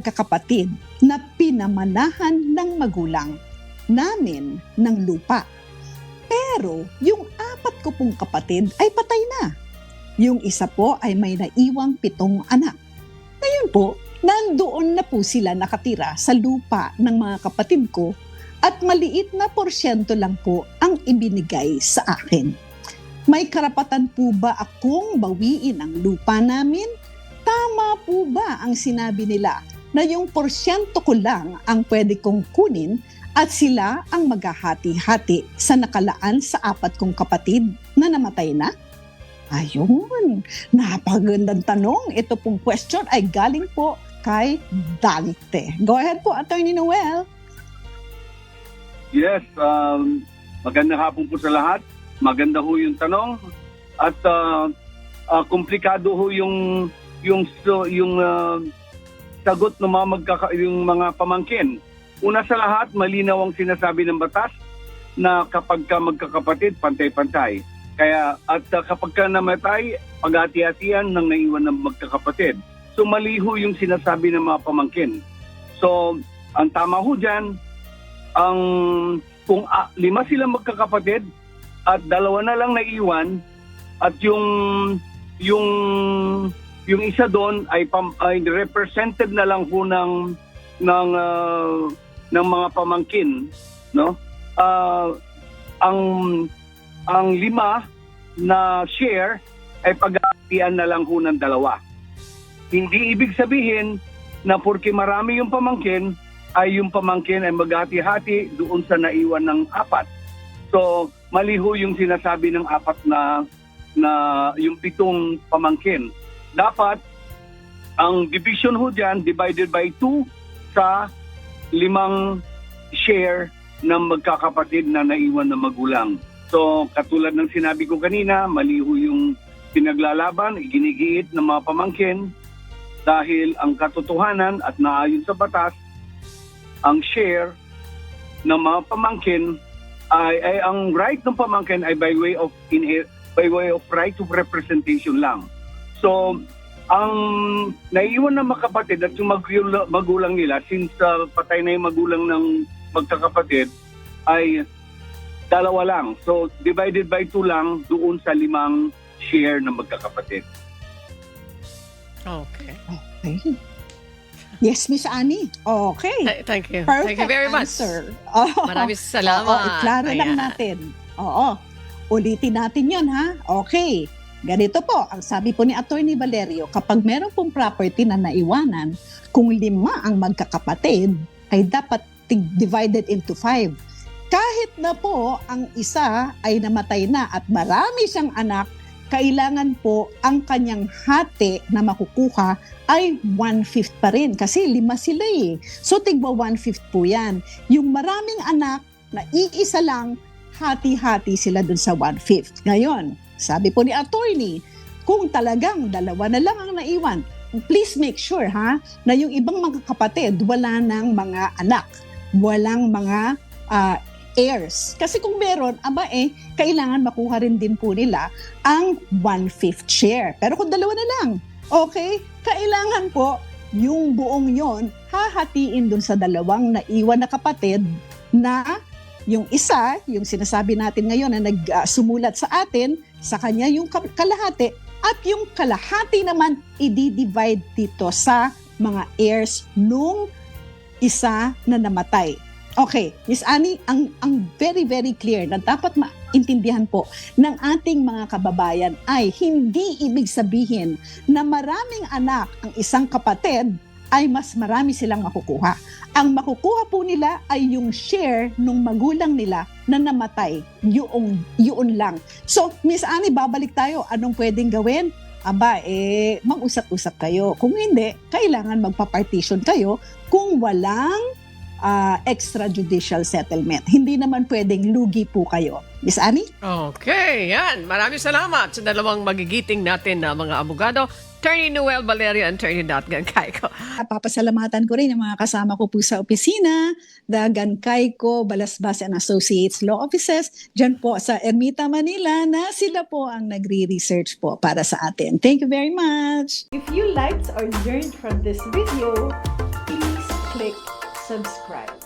magkakapatid na pinamanahan ng magulang namin ng lupa. Pero yung 4 ko pong kapatid ay patay na. Yung isa po ay may naiwang 7 anak. Ngayon po, nandoon na po sila nakatira sa lupa ng mga kapatid ko at maliit na porsyento lang po ang ibinigay sa akin. May karapatan po ba akong bawiin ang lupa namin? Tama po ba ang sinabi nila na yung porsyento ko lang ang pwede kong kunin at sila ang maghahati-hati sa nakalaan sa 4 kong kapatid na namatay na? Ayun, napagandang tanong. Ito pong question ay galing po kay Dante. Go ahead po, Attorney Noel. Yes, magandang hapon po sa lahat. Maganda ho yung tanong at komplikado ho yung sagot ng yung mga pamangkin. Una sa lahat, malinaw ang sinasabi ng batas na kapag ka magkakapatid, pantay-pantay. Kaya at kapag ka namatay, paghati-hatian ng naiwan ng magkakapatid. So mali ho yung sinasabi ng mga pamangkin. So ang tama ho dyan, kung 5 silang magkakapatid at 2 na lang naiwan at yung isa doon ay represented na lang ho ng mga pamangkin, no? Ang 5 na share ay paghahatian na lang ho ng 2. Hindi ibig sabihin na porque marami yung pamangkin ay yung pamangkin ay maghati-hati doon sa naiwan ng 4. So, mali ho yung sinasabi ng 4 na yung 7 pamangkin. Dapat, ang division ho dyan, divided by 2 sa 5 share ng magkakapatid na naiwan na magulang. So, katulad ng sinabi ko kanina, mali ho yung pinaglalaban, ginigiit ng mga pamangkin dahil ang katotohanan at naayon sa batas, ang share ng mga pamangkin ay ang right ng pamangkin ay by way of right of representation lang. So, ang naiwan ng mga kapatid at yung magulang nila, since patay na yung magulang ng magkakapatid, ay 2 lang. So, divided by 2 lang doon sa 5 share ng magkakapatid. Okay. Yes, Miss Annie. Okay. Thank you. Perfect Thank you very much. answer. Maraming salamat. Klaro lang Ayan. natin. Oo. Ulitin natin yon ha? Okay. Ganito po, ang sabi po ni Attorney Valerio, kapag meron pong property na naiwanan, kung 5 ang magkakapatid, ay dapat divided into 5. Kahit na po ang isa ay namatay na at marami siyang anak, kailangan po ang kanyang hati na makukuha ay 1/5 pa rin kasi 5 sila eh. So tigba 1/5 po yan. Yung maraming anak na iisa lang, hati-hati sila dun sa 1/5. Ngayon, sabi po ni attorney, kung talagang 2 na lang ang naiwan, please make sure na yung ibang mga kapatid wala ng mga anak, walang mga heirs. Kasi kung meron, kailangan makuha rin din po nila ang 1/5 share. Pero kung 2 na lang, okay, kailangan po yung buong yon hahatiin dun sa 2 naiwan na kapatid na yung isa, yung sinasabi natin ngayon na nagsumulat sa atin, sa kanya yung kalahati, at yung kalahati naman i-divide dito sa mga heirs nung isa na namatay. Okay, Miss Annie, ang very, very clear na dapat maintindihan po ng ating mga kababayan ay hindi ibig sabihin na maraming anak ang isang kapatid ay mas marami silang makukuha. Ang makukuha po nila ay yung share nung magulang nila na namatay, yun lang. So, Miss Annie, babalik tayo. Anong pwedeng gawin? Mag-usap-usap kayo. Kung hindi, kailangan magpa-partition kayo kung walang extrajudicial settlement. Hindi naman pwedeng lugi po kayo. Miss Annie? Okay, yan. Maraming salamat sa dalawang magigiting natin na mga abogado, Attorney Noel Valerio and Attorney Gancayco. Papasalamatan ko rin yung mga kasama ko po sa opisina, the Gancayco, Balasbas and Associates Law Offices, dyan po sa Ermita, Manila, na sila po ang nagre-research po para sa atin. Thank you very much! If you liked or learned from this video, please click subscribe.